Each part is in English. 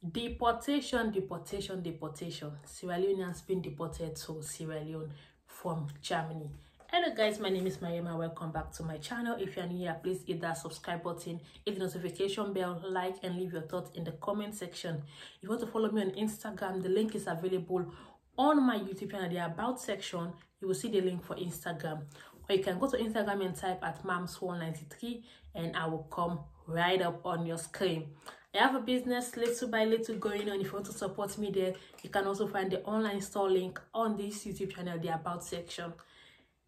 Deportation, deportation, deportation. Sierra Leoneans being deported to Sierra Leone from Germany. Hello guys, my name is Mariama. Welcome back to my channel. If you're new here, please hit that subscribe button, hit the notification bell, like, and leave your thoughts in the comment section. If you want to follow me on Instagram, the link is available on my YouTube channel. The about section, you will see the link for Instagram, or you can go to Instagram and type at mams193 and I will come right up on your screen. I have a business little by little going on. If you want to support me there, you can also find the online store link on this YouTube channel, the about section.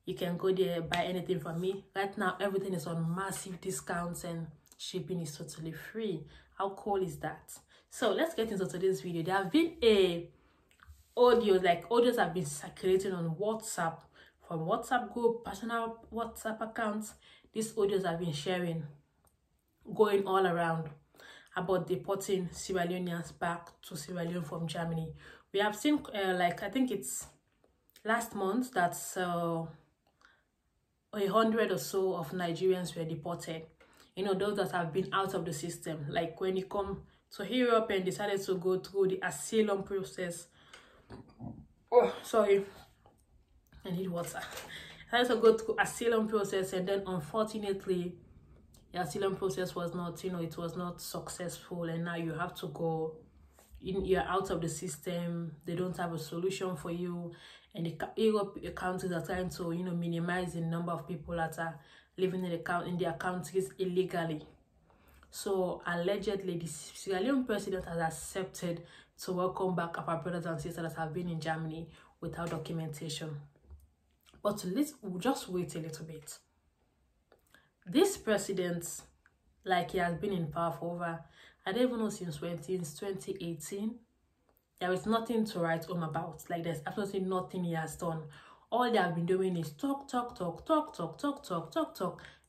You can go there, buy anything from me. Right now, everything is on massive discounts and shipping is totally free. How cool is that? So let's get into today's video. There have been audios have been circulating on WhatsApp, from WhatsApp group, personal WhatsApp accounts. These audios have been sharing, going all around, about deporting Sierra Leoneans back to Sierra Leone from Germany. We have seen, I think it's last month, that's 100 or so of Nigerians were deported. You know, those that have been out of the system. Like when you come to Europe and decided to go through the asylum process. Oh, sorry. I need water. Decided to go through asylum process, and then unfortunately, the asylum process was not, it was not successful, and now you have to go, you're out of the system. They don't have a solution for you, and the Europe countries are trying to, minimize the number of people that are living in their countries illegally. So allegedly, the Sierra Leone president has accepted to welcome back our brothers and sisters that have been in Germany without documentation. But let's just wait a little bit. This president, he has been in power for over, I don't even know, since 2018. There is nothing to write home about. There's absolutely nothing he has done. All they have been doing is talk,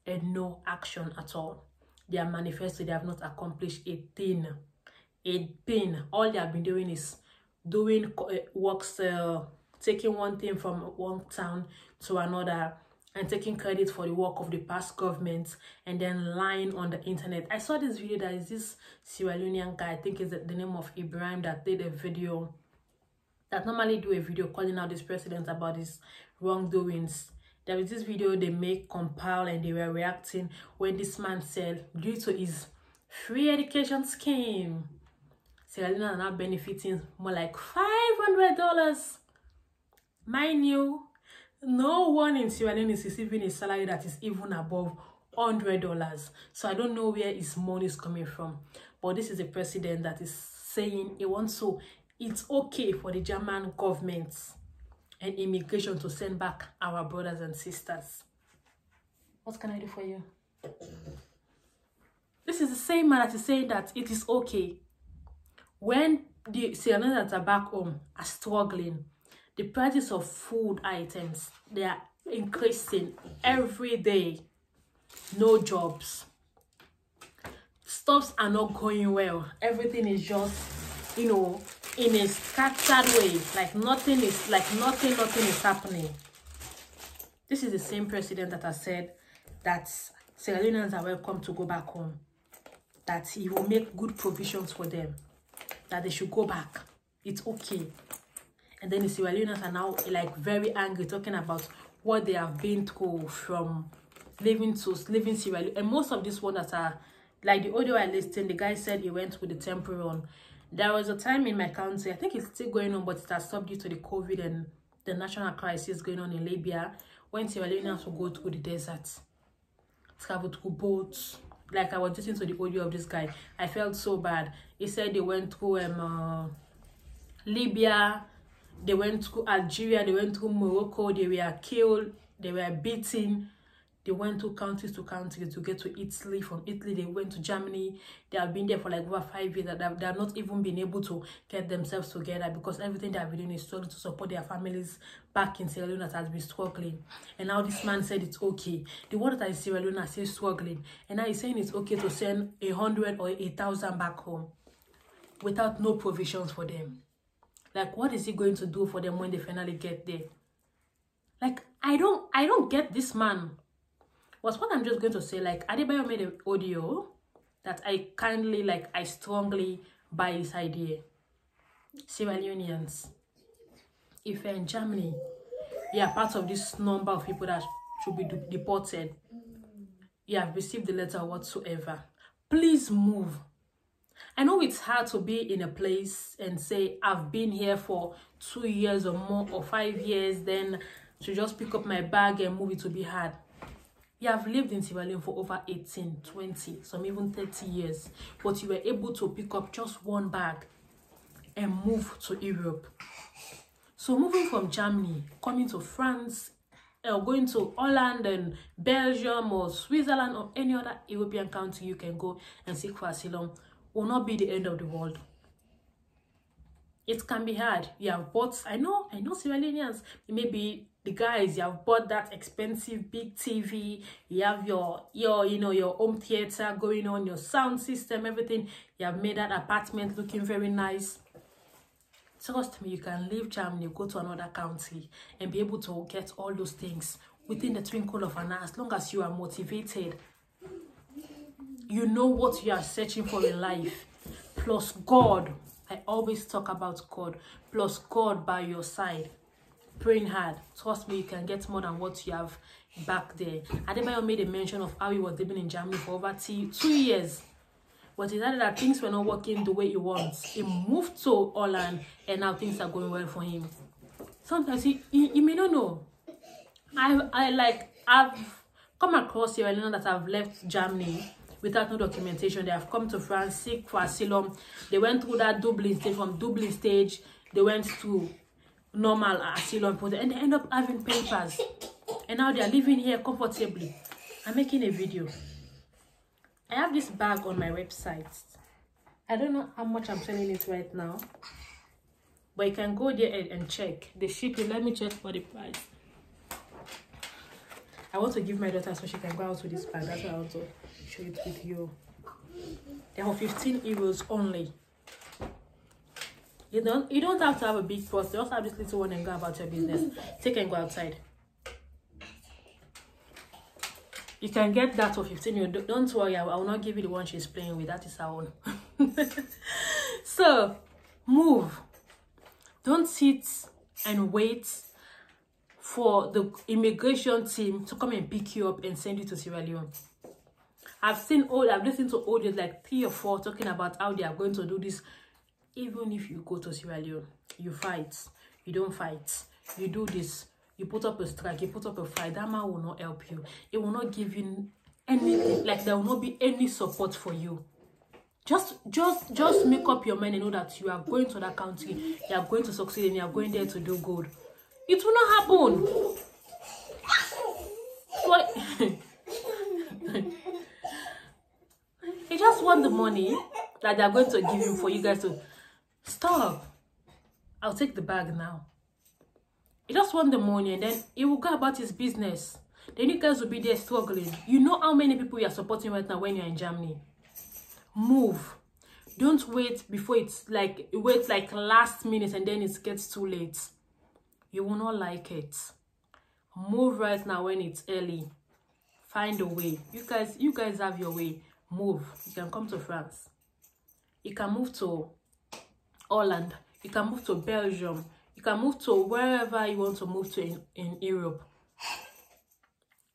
and no action at all. Their manifesto, they have not accomplished a thing. All they have been doing is doing works, taking one thing from one town to another, and taking credit for the work of the past government, and then lying on the internet. I saw this video. That is this Sierra Leonean guy, I think is the name of Ibrahim, that did a video, that normally do a video calling out this president about his wrongdoings. There is this video they compile, and they were reacting when this man said, due to his free education scheme, Sierra Leone are now benefiting more like $500. Mind you, no one in Sierra Leone is receiving a salary that is even above $100. So I don't know where his money is coming from. But this is a president that is saying he wants to, it's okay for the German government and immigration to send back our brothers and sisters. What can I do for you? This is the same man that is saying that it is okay when the Sierra Leoneans that are back home are struggling. The prices of food items, they are increasing every day. No jobs. Stuffs are not going well. Everything is just, in a scattered way. Nothing is happening. This is the same president that has said that Sierra Leoneans are welcome to go back home. That he will make good provisions for them. That they should go back. It's okay. And then the Sierra Leoneans are now very angry, talking about what they have been through from living Sierra Leone. And most of these ones that are, the audio I listened, the guy said he went with the temple run. There was a time in my country, I think it's still going on, but it has stopped due to the COVID and the national crisis going on in Libya, when Sierra Leoneans will go through the desert, travel through boats. I was listening to the audio of this guy. I felt so bad. He said they went through Libya, they went to Algeria, they went to Morocco, they were killed, they were beaten. They went to country to get to Italy. From Italy, they went to Germany. They have been there for over 5 years. They have not even been able to get themselves together, because everything they have been doing is struggling to support their families back in Sierra Leone that has been struggling. And now this man said it's okay. The one that is Sierra Leone are still struggling. And now he's saying it's okay to send 100 or 1,000 back home without no provisions for them. What is he going to do for them when they finally get there? I don't get this man. What I'm just going to say, Adebayo made an audio that I kindly, I strongly buy his idea. Sierra Leoneans, if you're in Germany, you are part of this number of people that should be deported, you have received the letter whatsoever, please move. I know it's hard to be in a place and say, I've been here for 2 years or more, or 5 years, then to just pick up my bag and move, it will be hard. You have lived in Sierra Leone for over 18, 20, some even 30 years, but you were able to pick up just one bag and move to Europe. So moving from Germany, coming to France, or going to Holland and Belgium or Switzerland or any other European country you can go and seek for asylum will not be the end of the world. It can be hard. You have bought, I know Sierra Leoneans, maybe the guys, you have bought that expensive big TV, you have your home theater going on, your sound system, everything. You have made that apartment looking very nice. Trust me, you can leave Germany, go to another country and be able to get all those things within the twinkle of an eye, as long as you are motivated. You know what you are searching for in life. Plus God, I always talk about God. Plus God by your side, praying hard. Trust me, you can get more than what you have back there. Adebayo made a mention of how he was living in Germany for over 2 years. But he decided that things were not working the way he wants. He moved to Holland and now things are going well for him. Sometimes he may not know. I've come across Sierra Leone that have left Germany without no documentation. They have come to France, seek for asylum. They went through that Dublin stage. From Dublin stage, they went to normal asylum, and they end up having papers. And now they are living here comfortably. I'm making a video. I have this bag on my website. I don't know how much I'm selling it right now, but you can go there and check the shipping. Let me check for the price. I want to give my daughter so she can go out with this bag. That's why I want to show it with you. They are 15 euros only. You don't have to have a big purse. You just have this little one and go about your business. Take and go outside. You can get that for 15 euros. Don't worry, I will not give you the one she's playing with. That is her own. So, move. Don't sit and wait for the immigration team to come and pick you up and send you to Sierra Leone. I've listened to audios like 3 or 4 talking about how they are going to do this. Even if you go to Sierra Leone, you fight, you don't fight, you do this, you put up a strike, you put up a fight, that man will not help you. It will not give you anything. Like, there will not be any support for you. Just make up your mind and know that you are going to that country, you are going to succeed, and you are going there to do good. It will not happen. What? He just want the money that they are going to give him for you guys to stop. I'll take the bag now. He just want the money, and then he will go about his business. Then you guys will be there struggling. You know how many people you are supporting right now when you're in Germany. Move. Don't wait before it's like, wait like last minute and then it gets too late. You will not like it. Move right now when it's early. Find a way. You guys have your way. Move. You can come to France. You can move to Holland. You can move to Belgium. You can move to wherever you want to move to in Europe.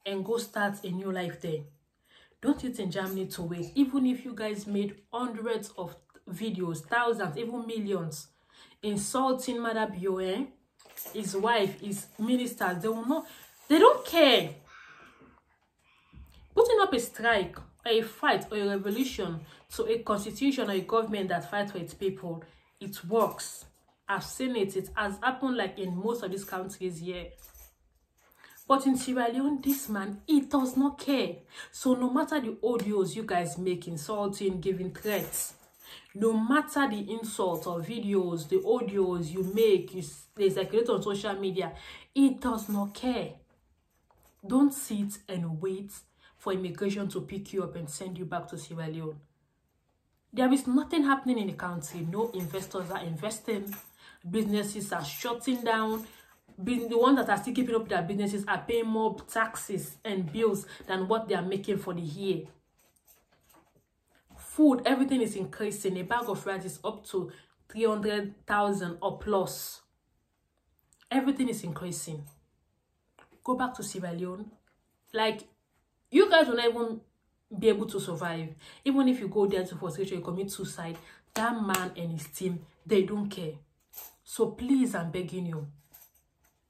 And go start a new life there. Don't sit in Germany to wait. Even if you guys made hundreds of videos, thousands, even millions, insulting Mother Bioe, his wife, his ministers, they don't care. Putting up a strike, or a fight, or a revolution to a constitution or a government that fights for its people, it works. I've seen it. It has happened like in most of these countries here. But in Sierra Leone, this man, he does not care. So no matter the audios you guys make, insulting, giving threats, no matter the insults or videos, the audios you make, they circulate on social media, he does not care. Don't sit and wait for immigration to pick you up and send you back to Sierra Leone. There is nothing happening in the country. No investors are investing. Businesses are shutting down. The ones that are still keeping up their businesses are paying more taxes and bills than what they are making for the year. Food, everything is increasing. A bag of rice is up to 300,000 or plus. Everything is increasing. Go back to Sierra Leone. Like, you guys will not even be able to survive. Even if you go there to frustration, you commit suicide, that man and his team, they don't care. So please, I'm begging you,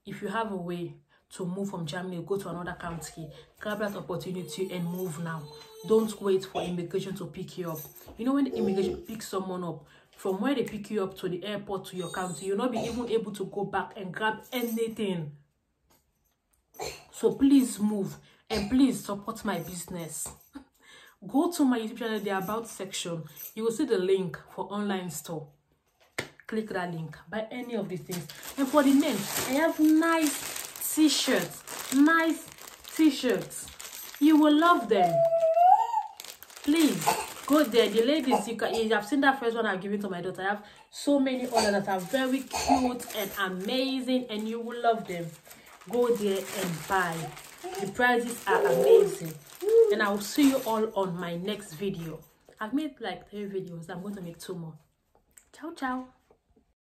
if you have a way to move from Germany, go to another country, grab that opportunity and move now. Don't wait for immigration to pick you up. You know, when the immigration picks someone up, from where they pick you up to the airport to your country, you'll not be even able to go back and grab anything. So please move, and please support my business. Go to my YouTube channel, the About section. You will see the link for online store. Click that link, buy any of these things. And for the men, I have nice t-shirts. Nice t-shirts. You will love them. Please go there. The ladies, you have seen that first one I've given to my daughter. I have so many others that are very cute and amazing, and you will love them. Go there and buy. The prices are amazing. And I will see you all on my next video. I've made like 3 videos. I'm going to make 2 more. Ciao, ciao.